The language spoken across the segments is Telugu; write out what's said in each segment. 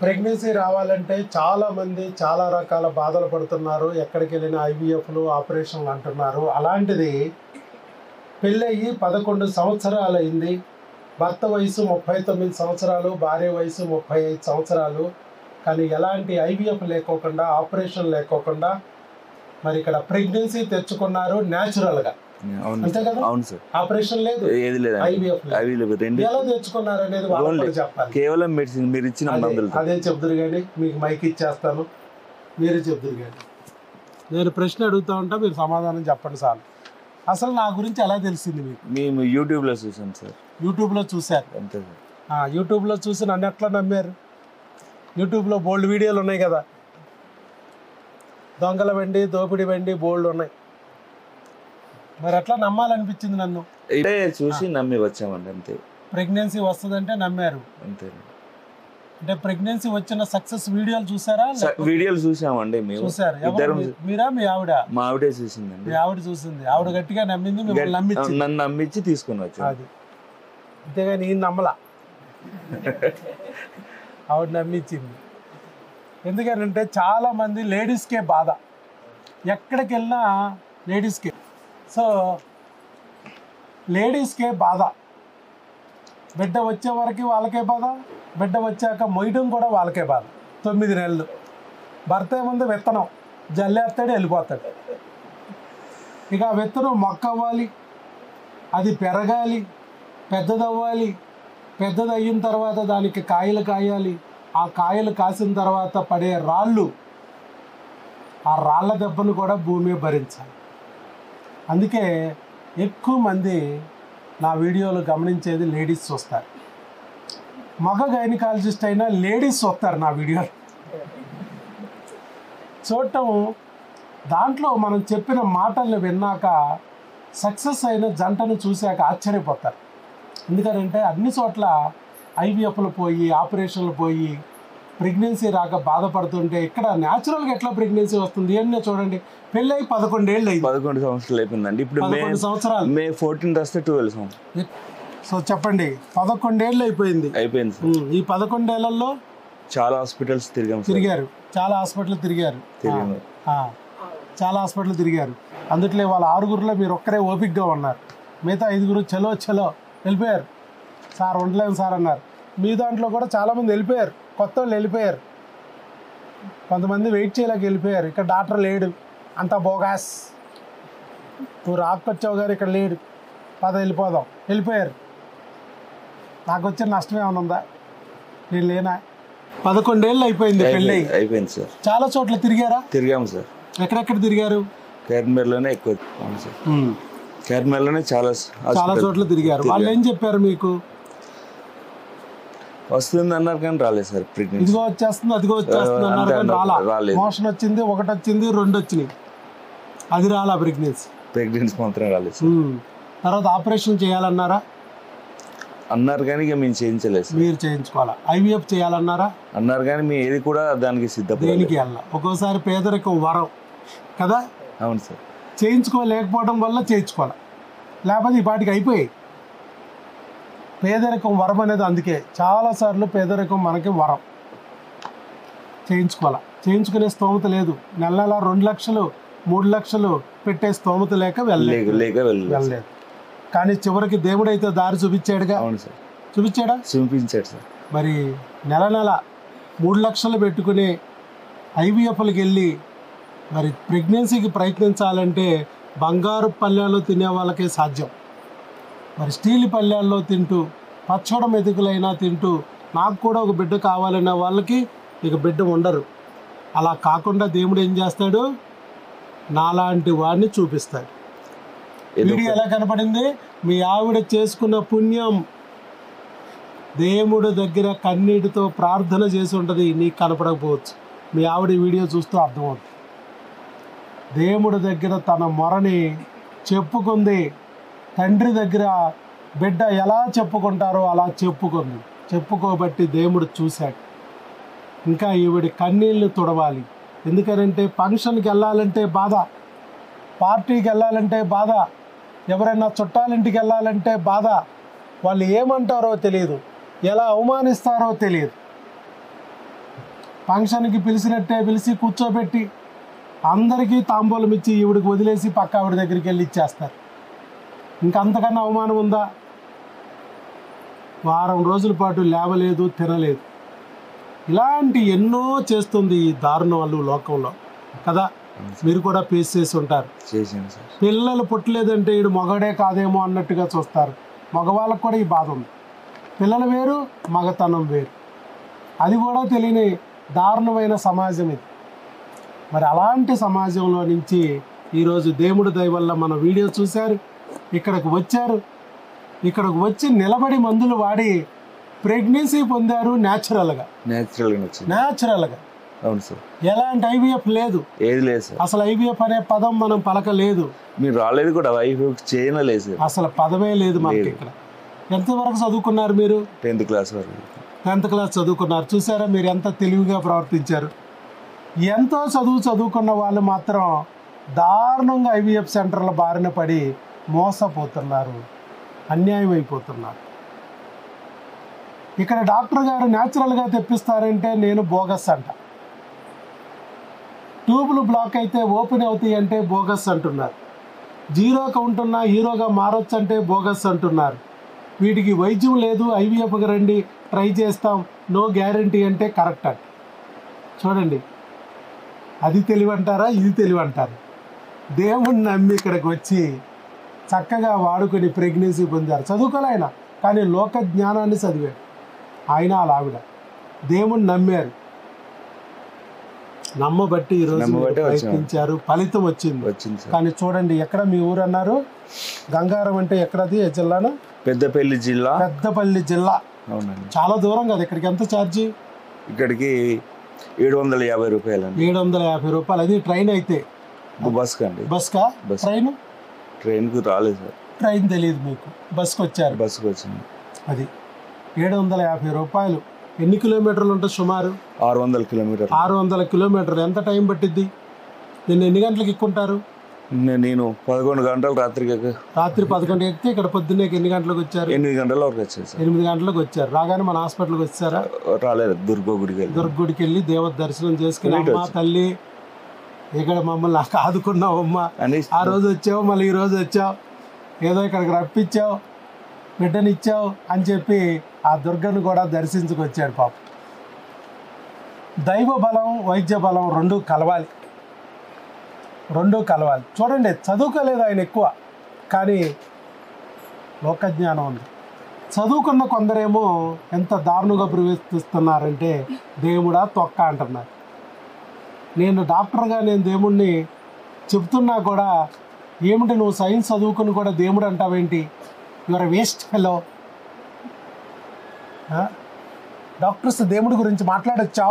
ప్రెగ్నెన్సీ రావాలంటే చాలామంది చాలా రకాల బాధలు పడుతున్నారు. ఎక్కడికి వెళ్ళిన ఐవీఎఫ్లు ఆపరేషన్లు అంటున్నారు. అలాంటిది పెళ్ళయి 11 సంవత్సరాలు అయింది. భర్త వయసు 39 సంవత్సరాలు, భార్య వయసు 35 సంవత్సరాలు. కానీ ఎలాంటి ఐవీఎఫ్ లేకోకుండా, ఆపరేషన్ లేకోకుండా మరి ఇక్కడ ప్రెగ్నెన్సీ తెచ్చుకున్నారు న్యాచురల్గా. అంతే కదా? అవును సార్. ఆపరేషన్ లేదు, ఏది లేదు, ఐవీఎఫ్ లేదు. ఎలా తెచ్చుకున్నారు అనేది వాళ్ళకి చెప్పాలి. కేవలం మెడిసిన్ మీరు ఇచ్చిన మందులు. అదే చెప్తురు కానీ మీకు మైక్ ఇచ్చేస్తాను, మీరే చెప్తురు కానీ. నేను ప్రశ్న అడుగుతా ఉంటా, మీరు సమాధానం చెప్పండి సార్. అసలు నా గురించి ఎలా తెలిసింది మీకు? మేము యూట్యూబ్లో చూసాం సార్. యూట్యూబ్లో చూశారు? అంతే సార్. యూట్యూబ్లో చూసి నన్ను ఎట్లా నమ్మారు? యూట్యూబ్లో బోల్డ్ వీడియోలు ఉన్నాయి కదా, దొంగల వెండి, దోపిడి వెండి బోల్డ్ ఉన్నాయి. మరి ఎట్లా నమ్మాలనిపించింది నన్ను? చూసి నమ్మి వచ్చామండి అంతే. ప్రెగ్నెన్సీ వస్తుందంటే నమ్మారు అంతే. అంటే ప్రెగ్నెన్సీ వచ్చిన సక్సెస్ వీడియోలు చూసారా? వీడియోలు చూసామండి మేము. చూసారు? మీరా మీ ఆవిడ? మా ఆవిడే చూసిందండి. మీ ఆవిడ చూసింది, ఆవిడ గట్టిగా నమ్మింది, మిమ్మల్ని నమ్మించింది. నన్ను నమ్మించి తీసుకుని వచ్చాను. అది అంతేగాని ఈయన నమ్మలా, ఆవిడ నమ్మించింది. ఎందుకంటే చాలా మంది లేడీస్కే బాధ, ఎక్కడికి వెళ్ళినా లేడీస్కే. సో లేడీస్కే బాధ, బిడ్డ వచ్చే వరకు వాళ్ళకే బాధ, బిడ్డ వచ్చాక మొయ్యడం కూడా వాళ్ళకే బాధ. 9 నెలలు భర్త ఏముంది, విత్తనం జల్లేస్తాడు, వెళ్ళిపోతాడు. ఇక ఆ విత్తనం మొక్క అవ్వాలి, అది పెరగాలి, పెద్దదవ్వాలి. పెద్దది అయిన తర్వాత దానికి కాయలు కాయాలి. ఆ కాయలు కాసిన తర్వాత పడే రాళ్ళు, ఆ రాళ్ళ దెబ్బను కూడా భూమి భరించాలి. అందుకే ఎక్కువ మంది నా వీడియోలు గమనించేది లేడీస్ చూస్తారు. మగ గైనకాలజిస్ట్ అయినా లేడీస్ చూస్తారు నా వీడియోలు. చూడటం, దాంట్లో మనం చెప్పిన మాటల్ని విన్నాక సక్సెస్ అయిన జంటను చూశాక ఆశ్చర్యపోతారు. ఎందుకంటే అన్ని చోట్ల ఐవీఎఫ్లు పోయి, ఆపరేషన్లు పోయి, ప్రెగ్నెన్సీ రాక బాధపడుతుంటే ఇక్కడ న్యాచురల్గా ఎట్లా ప్రెగ్నెన్సీ వస్తుంది? ఏమన్నా చూడండి, పెళ్ళి 11 ఏళ్ళు అయింది. 11 సంవత్సరాలు అయిపోయిందండి. ఇప్పుడు 11 సంవత్సరాలు, మే 14 వస్తే 12 సంవత్సరాలు. సో చెప్పండి, 11 ఏళ్ళు అయిపోయింది. ఈ 11 ఏళ్లలో చాలా హాస్పిటల్స్ తిరిగారు, చాలా హాస్పిటల్ తిరిగారు, చాలా హాస్పిటల్ తిరిగారు. అందుట్లో వాళ్ళ 6గురిలో మీరు ఒక్కరే ఓపిక్గా ఉన్నారు. మిగతా 5గురు చలో చలో వెళ్ళిపోయారు. సార్ ఉండలేము సార్ అన్నారు. మీ దాంట్లో కూడా చాలామంది వెళ్ళిపోయారు, కొత్త వాళ్ళు వెళ్ళిపోయారు. కొంతమంది వెయిట్ చేయలేక వెళ్ళిపోయారు. ఇక్కడ డాక్టర్ లేడు, అంతా బోగాస్, నువ్వు రాకొచ్చావు గారు ఇక్కడ లేడు, పద వెళ్ళిపోదాం, వెళ్ళిపోయారు. నాకు వచ్చిన నష్టం ఏమైనా ఉందా? నేను లేనా? 11 ఏళ్ళు అయిపోయింది పెళ్ళి. అయిపోయింది సార్. చాలా చోట్ల తిరిగారా? తిరిగాము సార్. ఎక్కడెక్కడ తిరిగారు? కర్మేర్లోనే ఎక్కువ. కర్మేర్లోనే చాలా చోట్ల తిరిగారు. వాళ్ళు ఏం చెప్పారు మీకు? వస్తుంది అన్నారు కానీ రాలేదు సార్. ఇదిగో వచ్చేస్తుంది, అదిగో వచ్చేస్తుంది అన్నారు కానీ రాలేదు. మోషన్ వచ్చింది, 1 వచ్చింది, 2 వచ్చినాయి, అది రాలా. ప్రెగ్నెన్సీ మాత్రం రాలేదు. తర్వాత ఆపరేషన్ చేయాలన్నారా? అన్నారు కానీ ఇక మేము చేయించలేదు. మీరు చేయించుకోవాలా? ఐవీఎఫ్ చేయాలన్నారా? అన్నారు కానీ మేము ఏది కూడా దానికి సిద్ధపడలేదు. దేనికి వెళ్ళా? ఒక్కోసారి పేదరికం వరం కదా. అవును సార్. చేయించుకోలేకపోవడం వల్ల చేయించుకోవాలి, లేకపోతే ఈ పాటికి అయిపోయాయి. పేదరికం వరం అనేది అందుకే చాలాసార్లు పేదరికం మనకి వరం. చేయించుకునే స్తోమత లేదు. నెల 2 లక్షలు 3 లక్షలు పెట్టే స్తోమత లేక వెళ్ళలేదు. కానీ చివరికి దేవుడైతే దారి చూపించాడుగా. అవును సార్. చూపించాడు సార్. మరి నెల 3 లక్షలు పెట్టుకుని ఐవీఎఫ్లకి వెళ్ళి మరి ప్రెగ్నెన్సీకి ప్రయత్నించాలంటే బంగారు పళ్ళాల్లో తినే వాళ్ళకే సాధ్యం. మరి స్టీల్ పళ్ళాల్లో తింటూ, పచ్చడ మెతుకులైనా తింటూ, నాకు కూడా ఒక బిడ్డ కావాలన్న వాళ్ళకి ఇక బిడ్డ ఉండరు. అలా కాకుండా దేవుడు ఏం చేస్తాడు? నాలాంటి వాడిని చూపిస్తాడు. వీడియో ఎలా కనపడింది? మీ ఆవిడ చేసుకున్న పుణ్యం. దేవుడి దగ్గర కన్నీటితో ప్రార్థన చేసి ఉంటుంది, నీకు కనపడకపోవచ్చు. మీ ఆవిడ వీడియో చూస్తూ అర్థమవుతుంది. దేవుడి దగ్గర తన మొరని చెప్పుకుంది. తండ్రి దగ్గర బిడ్డ ఎలా చెప్పుకుంటారో అలా చెప్పుకోబట్టి దేవుడు చూశాడు. ఇంకా ఈవిడి కన్నీళ్ళు తుడవాలి. ఎందుకనంటే ఫంక్షన్కి వెళ్ళాలంటే బాధ, పార్టీకి వెళ్ళాలంటే బాధ, ఎవరైనా చుట్టాలింటికి వెళ్ళాలంటే బాధ. వాళ్ళు ఏమంటారో తెలియదు, ఎలా అవమానిస్తారో తెలియదు. ఫంక్షన్కి పిలిచినట్టే పిలిచి కూర్చోబెట్టి అందరికీ తాంబూలం ఇచ్చి ఈవిడికి వదిలేసి పక్క ఆవిడ దగ్గరికి వెళ్ళి ఇచ్చేస్తారు. ఇంకంతకన్నా అవమానం ఉందా? వారం రోజుల పాటు లేవలేదు, తినలేదు. ఇలాంటి ఎన్నో చేస్తుంది ఈ దారుణాలు లోకంలో కదా. మీరు కూడా ఫేస్ చేసి ఉంటారు. చేసాను సార్. పిల్లలు పుట్టలేదంటే వీడు మగడే కాదేమో అన్నట్టుగా చూస్తారు. మగవాళ్ళకు కూడా ఈ బాధ ఉంది. పిల్లలు వేరు, మగతనం వేరు. అది కూడా తెలియని దారుణమైన సమాజం ఇది. మరి అలాంటి సమాజంలో నుంచి ఈరోజు దేవుడి దయ వల్ల మన వీడియో చూశారు, ఇక్కడికి వచ్చారు, ఇక్కడికి వచ్చి నిలబడి మందులు వాడి ప్రెగ్నెన్సీ పొందారు. న్యాచురల్గా. అవును సార్. ఎలాంటి ఐవీఎఫ్ లేదు, ఏది లేదు సార్. అసలు ఐవీఎఫ్ అనే పదం మనం పలకలేదు. మీరు రాలేదు కూడా, ఐవీఎఫ్ చేయలేదు సార్. అసలు పదమే లేదు మనకి ఇక్కడ. ఎంతవరకు చదువుకున్నారు మీరు? 10th క్లాస్ వరకు. 10th క్లాస్ చదువుకున్నారు. చూసారా మీరు ఎంత తెలివిగా ప్రవర్తించారు. ఎంతో చదువుకున్న వాళ్ళు మాత్రం దారుణంగా ఐవీఎఫ్ సెంటర్ల బారిన పడి మోసపోతున్నారు, అన్యాయం అయిపోతున్నారు. ఇక్కడ డాక్టర్ గారు న్యాచురల్గా తెప్పిస్తారంటే నేను బోగస్ అంట. ట్యూబ్లు బ్లాక్ అయితే ఓపెన్ అవుతాయి అంటే బోగస్ అంటున్నారు. జీరోగా ఉంటున్నా హీరోగా మారొచ్చు అంటే బోగస్ అంటున్నారు. వీటికి వైద్యం లేదు, ఐవీఎఫ్కి రండి ట్రై చేస్తాం, నో గ్యారంటీ అంటే కరెక్ట్ అంట. చూడండి, అది తెలివంటారా, ఇది తెలివంటారా? దేవుణ్ణి నమ్మి ఇక్కడికి వచ్చి చక్కగా వాడుకొని ప్రెగ్నెన్సీ పొందారు. చదువుకోలేఆయన, కానీ లోక జ్ఞానాన్ని చదివాడు ఆయన. అలా ఆవిడ దేవుణ్ణి నమ్మారు. నమ్మబట్టి ఈరోజు ప్రయత్నించారు, ఫలితం వచ్చింది. కానీ చూడండి, ఎక్కడ మీ ఊరు అన్నారు? గంగారం అంటే ఎక్కడది? ఏ జిల్లాను? పెద్దపల్లి జిల్లా. పెద్దపల్లి జిల్లా. అవునండి. చాలా దూరం కదా. ఇక్కడికి ఎంత ఛార్జీ? ఇక్కడికి 750 రూపాయలు. 750 రూపాయలు. అది ట్రైన్ అయితే? బస్ కండి. బస్కా? ట్రైన్కు రాలేదు సార్. ట్రైన్ తెలియదు మీకు, బస్కి వచ్చారు. బస్కి వచ్చింది. అది 750 రూపాయలు. ఎన్ని కిలోమీటర్లు ఉంటుంది సుమారు? 600 కిలోమీటర్లు. 600 కిలోమీటర్లు. ఎంత టైం పట్టిద్ది? నిన్న ఎన్ని గంటలకు ఎక్కుంటారు? నేను 11 గంటలు రాత్రి 11 ఎక్కితే ఇక్కడ పొద్దున్నే ఎన్ని గంటలకు వచ్చారు? 8 గంటల వరకు వచ్చారు సార్. 8 గంటలకు వచ్చారు. రాగానే మన హాస్పిటల్కి వచ్చారా? రాలేదు. దుర్గగుడికి వెళ్ళి దేవత దర్శనం చేసుకుని, అమ్మ తల్లి ఇక్కడ మమ్మల్ని నాకు ఆదుకున్నావు అమ్మ, ఆ రోజు వచ్చావు, మళ్ళీ ఈ రోజు వచ్చావు, ఏదో ఇక్కడికి రప్పించావు, బిడ్డనిచ్చావు అని చెప్పి ఆ దుర్గను కూడా దర్శించుకొచ్చాడు పాప. దైవ బలం, వైద్య బలం రెండూ కలవాలి. చూడండి, చదువుకోలేదు ఆయన ఎక్కువ, కానీ లోకజ్ఞానం ఉంది. చదువుకున్న కొందరేమో ఎంత దారుణంగా ప్రవర్తిస్తున్నారంటే దేవుడా తొక్క అంటున్నారు. నేను డాక్టర్గా నేను దేవుణ్ణి చెప్తున్నా కూడా, ఏమిటి నువ్వు సైన్స్ చదువుకుని కూడా దేవుడు అంటావేంటి? Your waste fellow. డాక్టర్స్ దేవుడి గురించి మాట్లాడొచ్చా?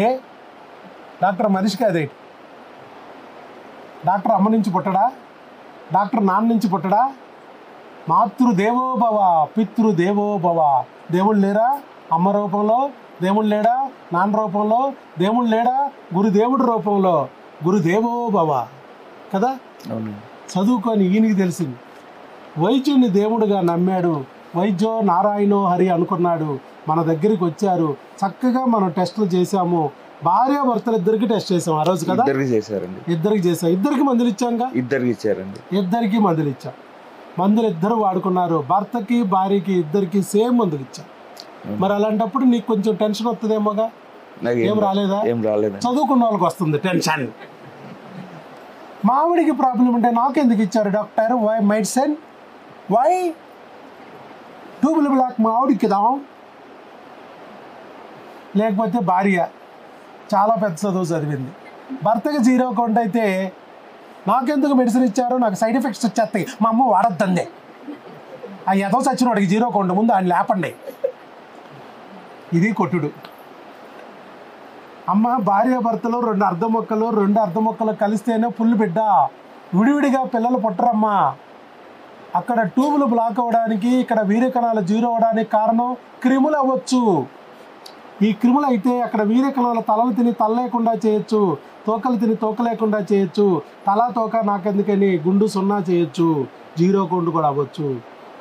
ఏ డాక్టర్ మనిషి కాదేంటి? డాక్టర్ అమ్మ నుంచి పుట్టడా? డాక్టర్ నాన్న నుంచి పుట్టడా? మాతృదేవోభవ, పితృదేవోభవ. దేవుడు లేరా? అమ్మ రూపంలో దేవుడు లేడా? నాన్న రూపంలో దేవుడు లేడా? గురుదేవుడి రూపంలో గురుదేవోభవ కదా. చదువుకొని ఈయనకి తెలిసింది. వైద్యుని దేవుడుగా నమ్మాడు. వైద్యో నారాయణో హరి అనుకున్నాడు. మన దగ్గరికి వచ్చారు, చక్కగా మనం టెస్టులు చేసాము. భార్యాభర్తలు ఇద్దరికి టెస్ట్ చేసాం ఆ రోజు కదా. ఇద్దరికి చేసాం. ఇద్దరికి మందులు ఇచ్చాంగా. ఇద్దరికి మందులు ఇచ్చాం. మందులు ఇద్దరు వాడుకున్నారు. భర్తకి భార్యకి ఇద్దరికి సేమ్ మందులు ఇచ్చాం. మరి అలాంటప్పుడు నీకు కొంచెం టెన్షన్ వస్తుందేమోగా. ఏం రాలేదా? చదువుకున్న వాళ్ళకి వస్తుంది టెన్షన్. మావిడికి ప్రాబ్లం ఉంటే నాకెందుకు ఇచ్చారు doctor? Why medicine? Why tubal block మా ఆవిడికి దా? లేకపోతే భార్య చాలా పెద్ద చదువు చదివింది, భర్తకి 0 అకౌంట్ అయితే నాకెందుకు మెడిసిన్ ఇచ్చారు? నాకు సైడ్ ఎఫెక్ట్స్ వచ్చేస్తాయి, మా అమ్మ వాడద్దందే. ఆ ఎదో చచ్చిన వాడికి 0 అకౌంట్ ముందు ఆయన లేపండి. ఇది కొట్టుడు. అమ్మ భార్యాభర్తలు 2 అర్ధమొక్కలు కలిస్తేనే పుల్లు బిడ్డ. విడివిడిగా పిల్లలు పుట్టరమ్మా. అక్కడ ట్యూబులు బ్లాక్ అవ్వడానికి, ఇక్కడ వీర్యకణాలు 0 అవ్వడానికి కారణం క్రిములు అవ్వచ్చు. ఈ క్రిములు అయితే అక్కడ వీర్యకణాలు తలలు తిని తల లేకుండా చేయొచ్చు, తోకలు తిని తోక లేకుండా చేయొచ్చు, తల తోక నాకెందుకని గుండు 0 చేయొచ్చు, 0 అకౌంట్ కూడా అవ్వచ్చు.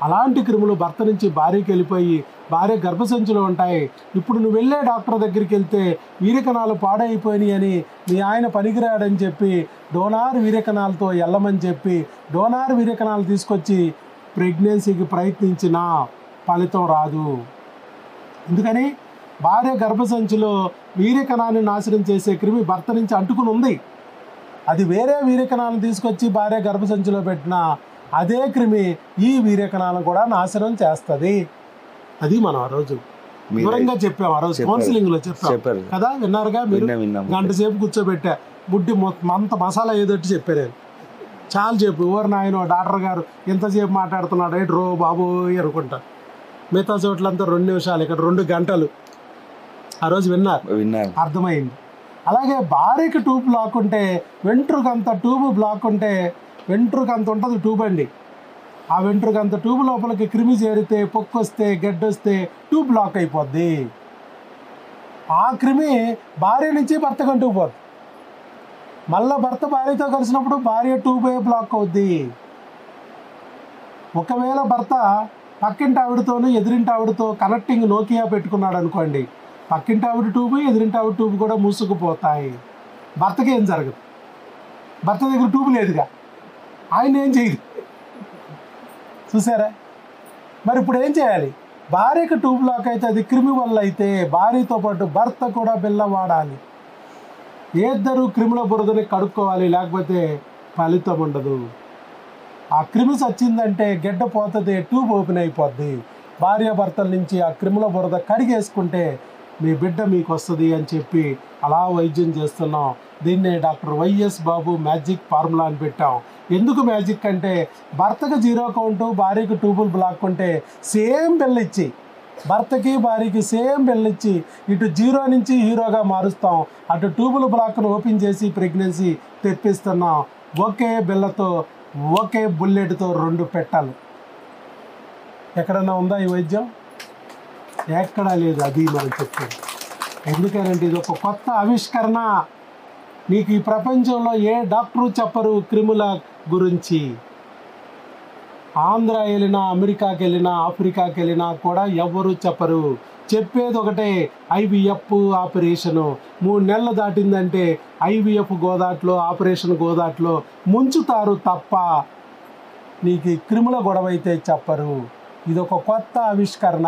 అలాంటి క్రిములు భర్త నుంచి భార్యకి వెళ్ళిపోయి భార్య గర్భసంచులు ఉంటాయి. ఇప్పుడు నువ్వు వెళ్ళే డాక్టర్ దగ్గరికి వెళ్తే వీర్యకణాలు పాడైపోయినాయి అని మీ ఆయన పనికిరాడని చెప్పి డోనార్ వీర్యకణాలతో వెళ్ళమని చెప్పి డోనార్ వీర్యకణాలు తీసుకొచ్చి ప్రెగ్నెన్సీకి ప్రయత్నించినా ఫలితం రాదు. ఎందుకని భార్య గర్భసంచిలో వీర్యకణాన్ని నాశనం చేసే క్రిమి భర్త నుంచి అంటుకుని ఉంది. అది వేరే వీర్యకణాలను తీసుకొచ్చి భార్య గర్భసంచిలో పెట్టిన అదే క్రిమి ఈ వీర్యకణాలను కూడా నాశనం చేస్తుంది. అది మనం ఆ రోజు వివరంగా చెప్పాం, ఆ రోజు కౌన్సిలింగ్లో చెప్పాం కదా, విన్నారుగా మీరు. గంట సేపు కూర్చోబెట్టా, బుడ్డి అంత మసాలా ఏదోటి చెప్పారు నేను. చాలా చెప్పు ఎవరు నాయన డాక్టర్ గారు ఇంతసేపు మాట్లాడుతున్నాడు ఏంటి రో బాబు అనుకుంటా. మిగతా చోట్లంతా 2 నిమిషాలు, ఇక్కడ 2 గంటలు. ఆ రోజు విన్నారు, అర్థమైంది. అలాగే భార్యకి ట్యూబ్ బ్లాక్ ఉంటే వెంట్రుకంత ట్యూబ్ బ్లాక్ ఉంటే వెంట్రుకంత ఉంటుంది ట్యూబ్ అండి. ఆ వెంట్రుకంత ట్యూబ్ లోపలికి క్రిమి చేరితే పొక్కు వస్తే గడ్డొస్తే ట్యూబ్ బ్లాక్ అయిపోద్ది. ఆ క్రిమి భార్య నుంచి భర్తకు అంటుకుపోద్ది. మళ్ళీ భర్త భార్యతో కలిసినప్పుడు భార్య ట్యూబే బ్లాక్ అవుద్ది. ఒకవేళ భర్త పక్కింటి ఆవిడతోనూ ఎదురింటి ఆవిడతో కనెక్టింగ్ నోకియా పెట్టుకున్నాడు అనుకోండి, పక్కింటి ఆవిడ ట్యూబ్ ఎదురింటి ఆవిడ ట్యూబ్ కూడా మూసుకుపోతాయి. భర్తకి ఏం జరగదు, భర్త దగ్గర ట్యూబ్ లేదుగా, ఆయన ఏం చేయదు. చూసారా? మరి ఇప్పుడు ఏం చేయాలి? భార్యకు ట్యూబ్ లాక్ అయితే అది క్రిమి వల్ల అయితే భార్యతో పాటు భర్త కూడా బిళ్ళ వాడాలి. ఇద్దరు క్రిముల బురదని కడుక్కోవాలి, లేకపోతే ఫలితం ఉండదు. ఆ క్రిమి వచ్చిందంటే గెడ్డ పోతుంది, ట్యూబ్ ఓపెన్ అయిపోద్ది. భార్య భర్తల నుంచి ఆ క్రిముల బురద కడిగేసుకుంటే మీ బిడ్డ మీకు వస్తుంది అని చెప్పి అలా వైద్యం చేస్తున్నాం. దీన్నే డాక్టర్ వైఎస్ బాబు మ్యాజిక్ ఫార్ములా అని పెట్టాం. ఎందుకు మ్యాజిక్ అంటే భర్తకు 0 కౌంటు, భార్యకు ట్యూబుల్ బ్లాక్ ఉంటే సేమ్ బిల్ ఇచ్చి, భర్తకి భార్యకి సేమ్ బిల్ ఇచ్చి ఇటు 0 నుంచి హీరోగా మారుస్తాం, అటు ట్యూబుల్ బ్లాక్ను ఓపెన్ చేసి ప్రెగ్నెన్సీ తెప్పిస్తున్నాం. ఒకే బిల్లతో ఒకే బుల్లెట్తో 2 పెట్టాలి. ఎక్కడన్నా ఉందా ఈ వైద్యం? ఎక్కడా లేదు. అది మనం చెప్పేది. ఎందుకంటే ఇది ఒక కొత్త ఆవిష్కరణ. నీకు ఈ ప్రపంచంలో ఏ డాక్టరు చెప్పరు క్రిముల గురించి. ఆంధ్ర వెళ్ళినా, అమెరికాకి వెళ్ళినా, ఆఫ్రికాకి వెళ్ళినా కూడా ఎవ్వరూ చెప్పరు. చెప్పేది ఒకటే, IVF ఆపరేషను. 3 నెలలు దాటిందంటే IVF గోదాట్లో, ఆపరేషన్ గోదాట్లో ముంచుతారు తప్ప నీకు క్రిముల గొడవ అయితే చెప్పరు. ఇది ఒక కొత్త ఆవిష్కరణ.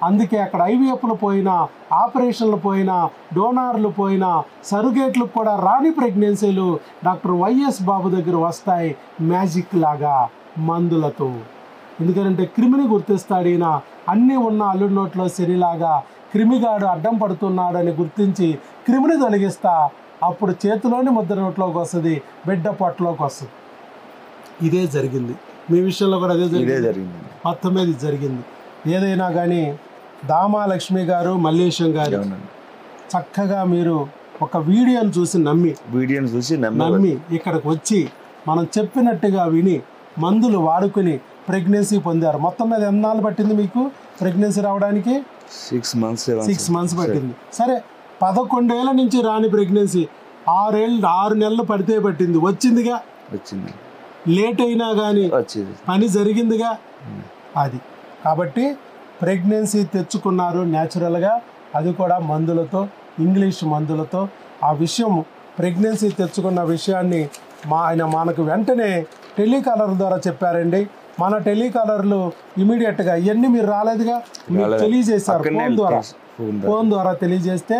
అందుకే అక్కడ IVFలు పోయినా, ఆపరేషన్లు పోయినా, డోనార్లు పోయినా, సరుగేట్లకు కూడా రాని ప్రెగ్నెన్సీలు డాక్టర్ వైఎస్ బాబు దగ్గర వస్తాయి మ్యాజిక్ లాగా, మందులతో. ఎందుకంటే క్రిమిని గుర్తిస్తాడు ఈయన. అన్నీ ఉన్న అల్లుడి నోట్లో శనిలాగా క్రిమిగాడు అడ్డం పడుతున్నాడని గుర్తించి క్రిమిని తొలగిస్తా, అప్పుడు చేతిలోని ముద్ర నోట్లోకి వస్తుంది, బిడ్డ పొట్టలోకి వస్తుంది. ఇదే జరిగింది. మీ విషయంలో కూడా అదే జరిగింది. మొత్తం మీద జరిగింది. ఏదైనా కానీ దామా లక్ష్మి గారు, మల్లేశం గారు చక్కగా మీరు ఒక వీడియోని చూసి నమ్మి ఇక్కడికి వచ్చి మనం చెప్పినట్టుగా విని మందులు వాడుకుని ప్రెగ్నెన్సీ పొందారు. మొత్తం మీద ఎన్నాళ్ళు పట్టింది మీకు ప్రెగ్నెన్సీ రావడానికి? 6 మంత్స్ పట్టింది. సరే, 11 ఏళ్ళ నుంచి రాని ప్రెగ్నెన్సీ 6 నెలలు పడితే పట్టింది, వచ్చిందిగా. లేట్ అయినా కానీ పని జరిగిందిగా. అది కాబట్టి ప్రెగ్నెన్సీ తెచ్చుకున్నారు న్యాచురల్గా, అది కూడా మందులతో, ఇంగ్లీష్ మందులతో. ఆ విషయం ప్రెగ్నెన్సీ తెచ్చుకున్న విషయాన్ని ఆయన మనకు వెంటనే టెలికాలర్ ద్వారా చెప్పారండి. మన టెలికాలర్లు ఇమీడియట్గా ఇవన్నీ మీరు రాలేదుగా, మీరు తెలియజేశారు ఫోన్ ద్వారా తెలియజేస్తే,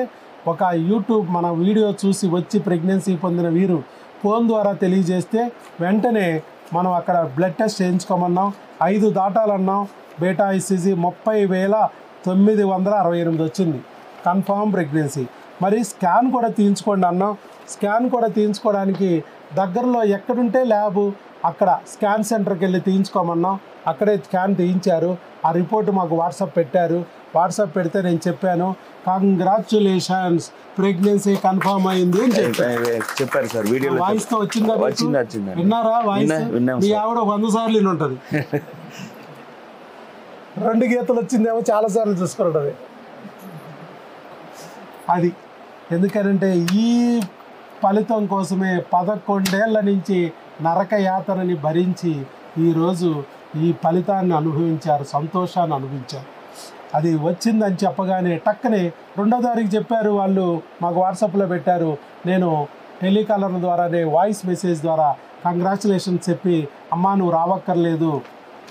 ఒక యూట్యూబ్ మన వీడియో చూసి వచ్చి ప్రెగ్నెన్సీ పొందిన వీరు ఫోన్ ద్వారా తెలియజేస్తే వెంటనే మనం అక్కడ బ్లడ్ టెస్ట్ చేయించుకోమన్నాం. 5 దాటాలన్నాం. బీటా ICG 30,968 వచ్చింది, కన్ఫామ్ ప్రెగ్నెన్సీ. మరి స్కాన్ కూడా తీయించుకోండి అన్నాం. స్కాన్ కూడా తీయించుకోవడానికి దగ్గరలో ఎక్కడుంటే ల్యాబు అక్కడ స్కాన్ సెంటర్కి వెళ్ళి తీయించుకోమన్నాం. అక్కడే స్కాన్ తీయించారు. ఆ రిపోర్ట్ మాకు వాట్సాప్ పెట్టారు. వాట్సాప్ పెడితే నేను చెప్పాను, కంగ్రాచ్యులేషన్స్, ప్రెగ్నెన్సీ కన్ఫర్మ్ అయింది అని చెప్పారు సార్. వాయిస్తో వచ్చిందా? విన్నారా వాయిస్? మీ ఆవిడ 100 సార్లు విని ఉంటుంది. 2 గీతలు వచ్చిందేమో చాలా సార్లు చూసుకుంటుంది. అది ఎందుకనంటే ఈ ఫలితం కోసమే 11 ఏళ్ల నుంచి నరక యాతనని భరించి ఈరోజు ఈ ఫలితాన్ని అనుభవించారు, సంతోషాన్ని అనుభవించారు. అది వచ్చిందని చెప్పగానే టక్కనే 2వ తారీఖు చెప్పారు వాళ్ళు, మాకు వాట్సాప్లో పెట్టారు. నేను టెలికాలర్ ద్వారానే వాయిస్ మెసేజ్ ద్వారా కంగ్రాచులేషన్స్ చెప్పి, అమ్మా నువ్వు రావక్కర్లేదు,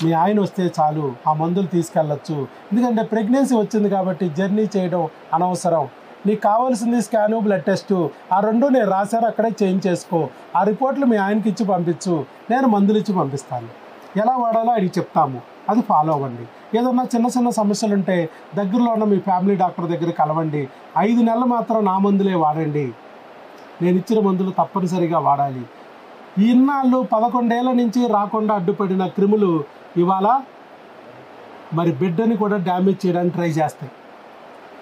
మీ ఆయన వస్తే చాలు, ఆ మందులు తీసుకెళ్ళచ్చు, ఎందుకంటే ప్రెగ్నెన్సీ వచ్చింది కాబట్టి జర్నీ చేయడం అనవసరం, నీకు కావాల్సింది స్కాను, బ్లడ్ టెస్టు, ఆ 2 నేను రాశాను, అక్కడే చేంజ్ చేసుకో, ఆ రిపోర్ట్లు మీ ఆయనకి ఇచ్చి పంపించు, నేను మందులు ఇచ్చి పంపిస్తాను, ఎలా వాడాలో ఆయనకి చెప్తాము, అది ఫాలో అవ్వండి. ఏదన్నా చిన్న చిన్న సమస్యలు ఉంటే దగ్గరలో ఉన్న మీ ఫ్యామిలీ డాక్టర్ దగ్గర కలవండి. 5 నెలలు మాత్రం నా మందులే వాడండి, నేను ఇచ్చిన మందులు తప్పనిసరిగా వాడాలి. ఇన్నాళ్ళు 11 ఏళ్ల నుంచి రాకుండా అడ్డుపడిన క్రిములు ఇవాళ మరి బిడ్డని కూడా డ్యామేజ్ చేయడానికి ట్రై చేస్తాయి.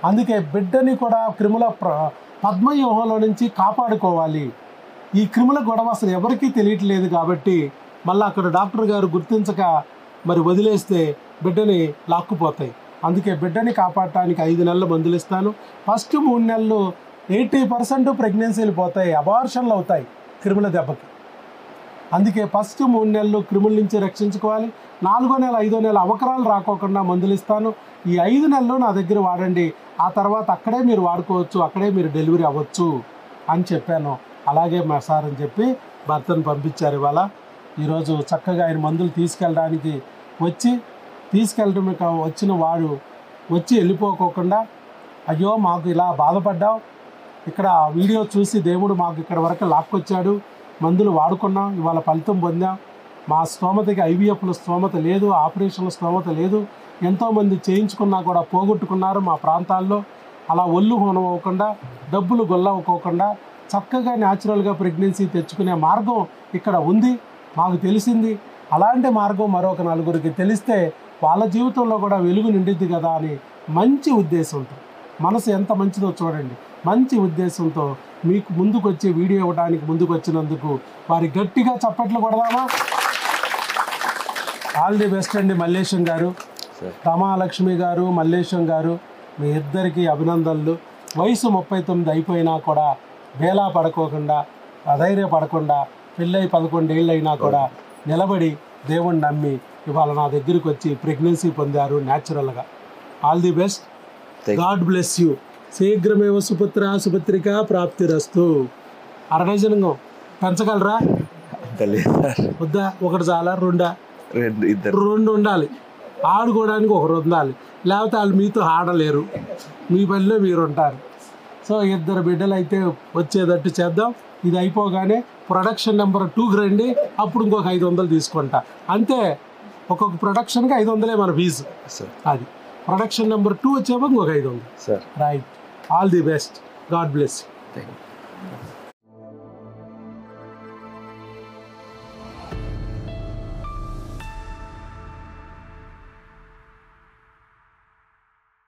అందుకే బిడ్డని కూడా క్రిముల పద్మవ్యూహంలో నుంచి కాపాడుకోవాలి. ఈ క్రిముల గొడవ అసలు ఎవరికీ తెలియట్లేదు కాబట్టి మళ్ళీ అక్కడ డాక్టర్ గారు గుర్తించక మరి వదిలేస్తే బిడ్డని లాక్కుపోతాయి. అందుకే బిడ్డని కాపాడటానికి 5 నెలల మందులు ఇస్తాను. ఫస్ట్ 3 నెలలు 80% ప్రెగ్నెన్సీలు పోతాయి, అబార్షన్లు అవుతాయి క్రిముల దెబ్బకి. అందుకే ఫస్ట్ 3 నెలలు క్రిముల నుంచి రక్షించుకోవాలి. 4వ నెల 5వ నెల అవకరాలు రాకోకుండా మందులు ఇస్తాను. ఈ 5 నెలలు నా దగ్గర వాడండి, ఆ తర్వాత అక్కడే మీరు వాడుకోవచ్చు, అక్కడే మీరు డెలివరీ అవ్వచ్చు అని చెప్పాను. అలాగే మా సార్ అని చెప్పి భర్తను పంపించారు. ఇవాళ ఈరోజు చక్కగా ఆయన మందులు తీసుకెళ్ళడానికి తీసుకెళ్ళడం వచ్చిన వాడు వచ్చి వెళ్ళిపోకోకుండా, అయ్యో మాకు ఇలా బాధపడ్డాం, ఇక్కడ వీడియో చూసి దేవుడు మాకు ఇక్కడ వరకు లాక్కొచ్చాడు, మందులు వాడుకున్నాం, ఇవాళ ఫలితం పొందాం, మా స్తోమతకి ఐవీఎఫ్ల స్తోమత లేదు, ఆపరేషన్ల స్తోమత లేదు, ఎంతోమంది చేయించుకున్నా కూడా పోగొట్టుకున్నారు మా ప్రాంతాల్లో. అలా ఒళ్ళు హోనం అవ్వకుండా, డబ్బులు గొల్లవ్వకోకుండా చక్కగా న్యాచురల్గా ప్రెగ్నెన్సీ తెచ్చుకునే మార్గం ఇక్కడ ఉంది, మాకు తెలిసింది. అలాంటి మార్గం మరొక 4గురికి తెలిస్తే వాళ్ళ జీవితంలో కూడా వెలుగు నిండిద్ది కదా అని మంచి ఉద్దేశంతో, మనసు ఎంత మంచిదో చూడండి, మంచి ఉద్దేశంతో మీకు ముందుకు వచ్చి వీడియో ఇవ్వడానికి ముందుకు వచ్చినందుకు వారి గట్టిగా చప్పట్లు కొడదామా? ఆల్ ది బెస్ట్ అండి మల్లేశం గారు, రమాలక్ష్మి గారు, మల్లేశం గారు, మీ ఇద్దరికి అభినందనలు. వయసు 39 అయిపోయినా కూడా వేలా పడుకోకుండా, అధైర్యపడకుండా, పెళ్ళై 11 ఏళ్ళు అయినా కూడా నిలబడి దేవుణ్ణి నమ్మి ఇవాళ నా దగ్గరికి వచ్చి ప్రెగ్నెన్సీ పొందారు న్యాచురల్గా. All the best, God bless you. శీఘ్రమేవ సుపుత్ర సుపుత్రిక ప్రాప్తిరస్తు. 1/2 డజన్ పెంచగలరా? వద్దా? 1 చాలా? 2 ఉండాలి. ఆడుకోవడానికి 1 ఉండాలి, లేకపోతే వాళ్ళు మీతో ఆడలేరు, మీ పనిలో మీరు ఉంటారు. సో 2 బిడ్డలు అయితే వచ్చేటట్టు చేద్దాం. ఇది అయిపోగానే ప్రొడక్షన్ నెంబర్ 2కి రండి, అప్పుడు ఇంకొక 500 తీసుకుంటా, అంతే. ఒక్కొక్క ప్రొడక్షన్కి 500 మన ఫీజు. అది ప్రొడక్షన్ నెంబర్ 2 వచ్చేప్పుడు ఇంకొక 500. Right. All the best. God bless. Thank you.